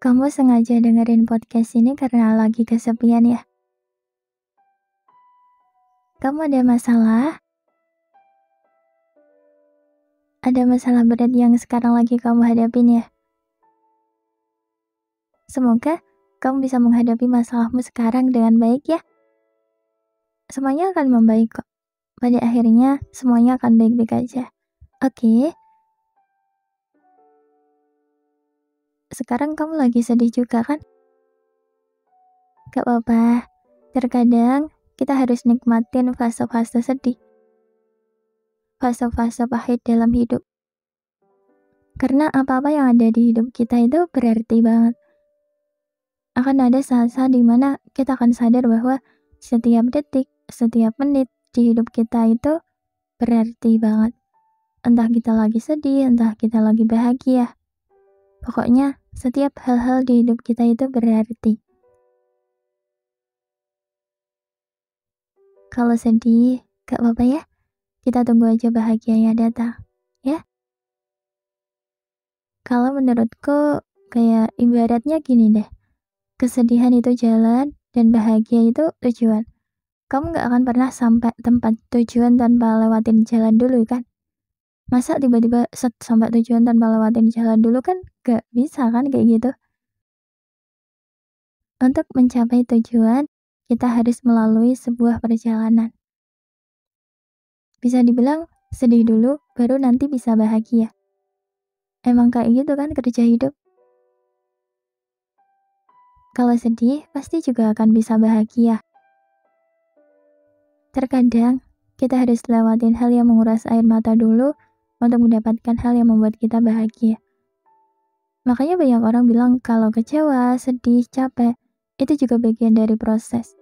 Kamu sengaja dengerin podcast ini karena lagi kesepian ya? Kamu ada masalah? Ada masalah berat yang sekarang lagi kamu hadapin ya? Semoga kamu bisa menghadapi masalahmu sekarang dengan baik ya. Semuanya akan membaik kok. Pada akhirnya semuanya akan baik-baik aja. Oke, sekarang kamu lagi sedih juga kan? Gak apa-apa. Terkadang kita harus nikmatin fase-fase sedih. Fase-fase pahit dalam hidup. Karena apa-apa yang ada di hidup kita itu berarti banget. Akan ada saat-saat dimana kita akan sadar bahwa setiap detik, setiap menit di hidup kita itu berarti banget. Entah kita lagi sedih, entah kita lagi bahagia. Pokoknya setiap hal-hal di hidup kita itu berarti. Kalau sedih, gak apa-apa ya. Kita tunggu aja bahagianya datang, ya. Kalau menurutku kayak ibaratnya gini deh. Kesedihan itu jalan dan bahagia itu tujuan. Kamu gak akan pernah sampai tempat tujuan tanpa lewatin jalan dulu kan? Masa tiba-tiba sampai tujuan tanpa lewatin jalan dulu kan? Gak bisa kan kayak gitu. Untuk mencapai tujuan, kita harus melalui sebuah perjalanan. Bisa dibilang sedih dulu, baru nanti bisa bahagia. Emang kayak gitu kan kerja hidup. Kalau sedih, pasti juga akan bisa bahagia. Terkadang, kita harus lewatin hal yang menguras air mata dulu untuk mendapatkan hal yang membuat kita bahagia. Makanya banyak orang bilang kalau kecewa, sedih, capek, itu juga bagian dari proses.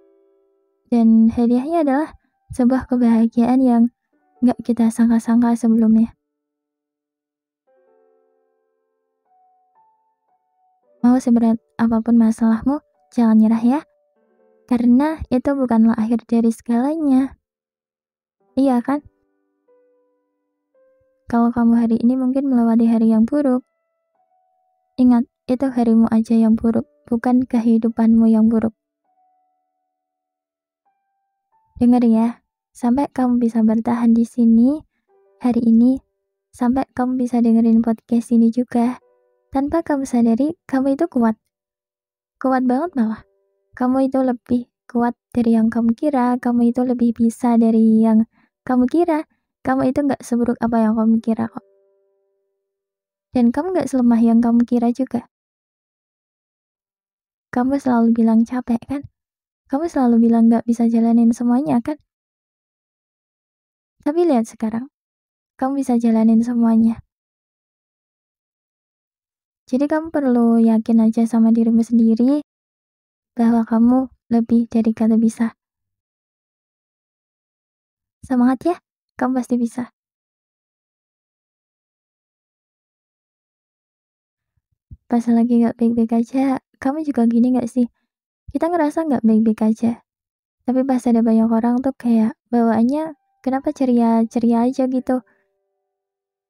Dan hadiahnya adalah sebuah kebahagiaan yang gak kita sangka-sangka sebelumnya. Mau seberat apapun masalahmu, jangan nyerah ya. Karena itu bukanlah akhir dari segalanya. Iya kan? Kalau kamu hari ini mungkin melewati hari yang buruk, ingat, itu harimu aja yang buruk, bukan kehidupanmu yang buruk. Dengar ya, sampai kamu bisa bertahan di sini, hari ini, sampai kamu bisa dengerin podcast ini juga, tanpa kamu sadari, kamu itu kuat. Kuat banget malah. Kamu itu lebih kuat dari yang kamu kira, kamu itu lebih bisa dari yang kamu kira. Kamu itu gak seburuk apa yang kamu kira kok. Dan kamu gak selemah yang kamu kira juga. Kamu selalu bilang capek kan? Kamu selalu bilang gak bisa jalanin semuanya kan? Tapi lihat sekarang, kamu bisa jalanin semuanya. Jadi kamu perlu yakin aja sama dirimu sendiri bahwa kamu lebih dari kata bisa. Semangat ya, kamu pasti bisa. Pas lagi gak baik-baik aja, kamu juga gini gak sih? Kita ngerasa gak baik-baik aja. Tapi pas ada banyak orang tuh kayak bawaannya kenapa ceria-ceria aja gitu.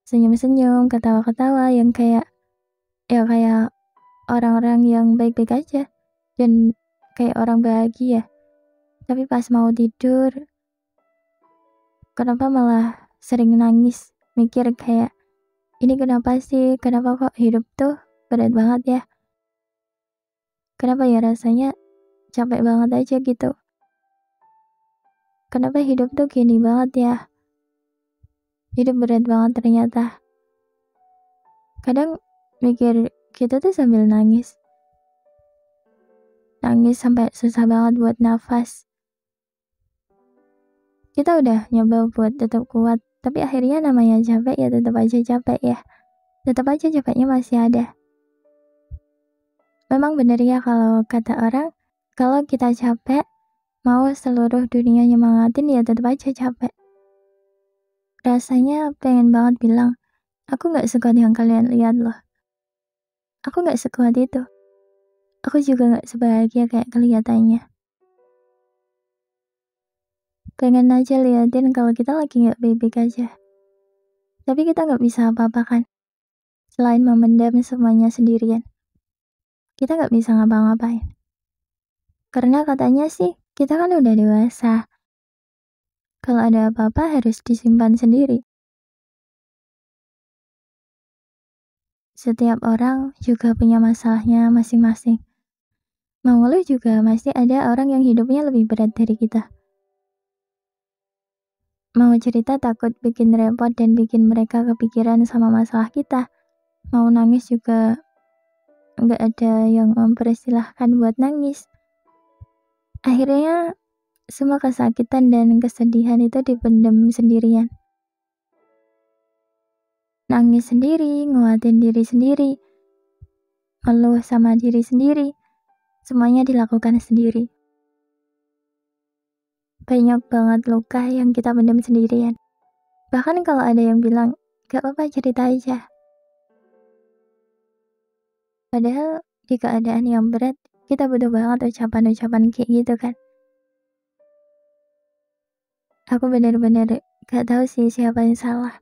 Senyum-senyum, ketawa-ketawa yang kayak orang-orang yang baik-baik aja. Dan kayak orang bahagia. Tapi pas mau tidur, kenapa malah sering nangis? Mikir kayak, ini kenapa sih? Kenapa kok hidup tuh berat banget ya? Kenapa ya rasanya capek banget aja gitu? Kenapa hidup tuh gini banget ya? Hidup berat banget ternyata. Kadang mikir kita tuh sambil nangis. Nangis sampai susah banget buat nafas. Kita udah nyoba buat tetap kuat, tapi akhirnya namanya capek ya tetap aja capek ya. Tetap aja capeknya masih ada. Memang bener ya kalau kata orang, kalau kita capek, mau seluruh dunia nyemangatin ya tetap aja capek. Rasanya pengen banget bilang, aku gak sekuat yang kalian lihat loh. Aku gak sekuat itu. Aku juga gak sebahagia kayak kelihatannya. Pengen aja liatin kalau kita lagi gak baik-baik aja. Tapi kita gak bisa apa-apa kan, selain memendam semuanya sendirian. kita nggak bisa ngapa-ngapain. Karena katanya sih, kita kan udah dewasa. Kalau ada apa-apa harus disimpan sendiri. Setiap orang juga punya masalahnya masing-masing. Mau ngeluh juga masih ada orang yang hidupnya lebih berat dari kita. Mau cerita takut bikin repot dan bikin mereka kepikiran sama masalah kita. Mau nangis juga nggak ada yang mempersilahkan buat nangis. Akhirnya semua kesakitan dan kesedihan itu dipendam sendirian. Nangis sendiri, nguatin diri sendiri, ngeluh sama diri sendiri, semuanya dilakukan sendiri. Banyak banget luka yang kita pendam sendirian. Bahkan kalau ada yang bilang, gak apa-apa cerita aja. Padahal di keadaan yang berat, kita butuh banget ucapan-ucapan kayak gitu kan. Aku benar-benar gak tahu sih siapa yang salah.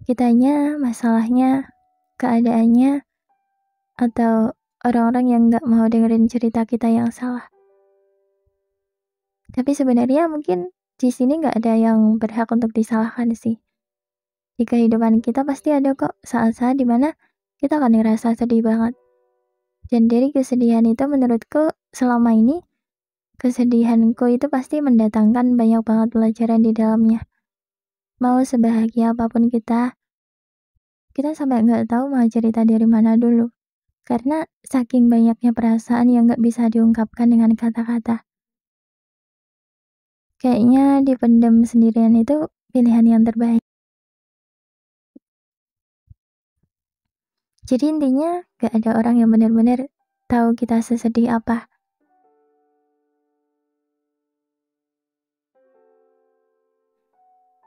Kitanya, masalahnya, keadaannya, atau orang-orang yang gak mau dengerin cerita kita yang salah. Tapi sebenarnya mungkin di sini gak ada yang berhak untuk disalahkan sih. Di kehidupan kita pasti ada kok saat-saat dimana kita akan ngerasa sedih banget. Dan dari kesedihan itu menurutku selama ini, kesedihanku itu pasti mendatangkan banyak banget pelajaran di dalamnya. Mau sebahagia apapun kita sampai nggak tahu mau cerita dari mana dulu. Karena saking banyaknya perasaan yang nggak bisa diungkapkan dengan kata-kata. Kayaknya dipendam sendirian itu pilihan yang terbaik. Jadi intinya gak ada orang yang benar-benar tahu kita sesedih apa.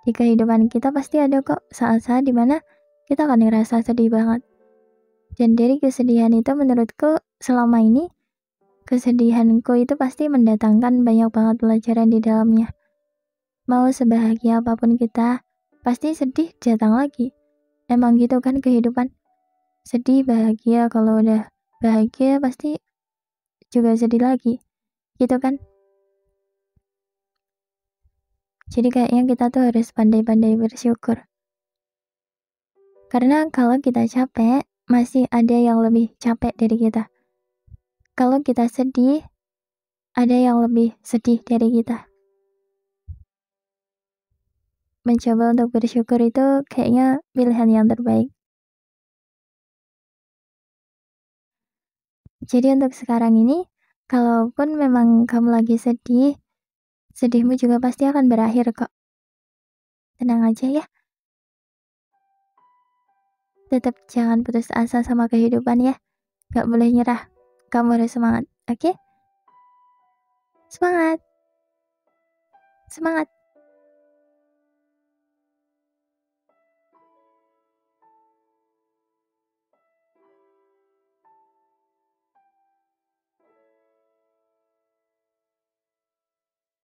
Di kehidupan kita pasti ada kok saat-saat dimana kita akan ngerasa sedih banget. Dan dari kesedihan itu menurutku selama ini, kesedihanku itu pasti mendatangkan banyak banget pelajaran di dalamnya. Mau sebahagia apapun kita, pasti sedih datang lagi. Emang gitu kan kehidupan. Sedih, bahagia, kalau udah bahagia pasti juga sedih lagi. Gitu kan. Jadi kayaknya kita tuh harus pandai-pandai bersyukur. Karena kalau kita capek, masih ada yang lebih capek dari kita. Kalau kita sedih, ada yang lebih sedih dari kita. Mencoba untuk bersyukur itu kayaknya pilihan yang terbaik. Jadi untuk sekarang ini, kalaupun memang kamu lagi sedih, sedihmu juga pasti akan berakhir kok. Tenang aja ya. Tetap jangan putus asa sama kehidupan ya. Gak boleh nyerah. Kamu harus semangat, oke? Semangat! Semangat!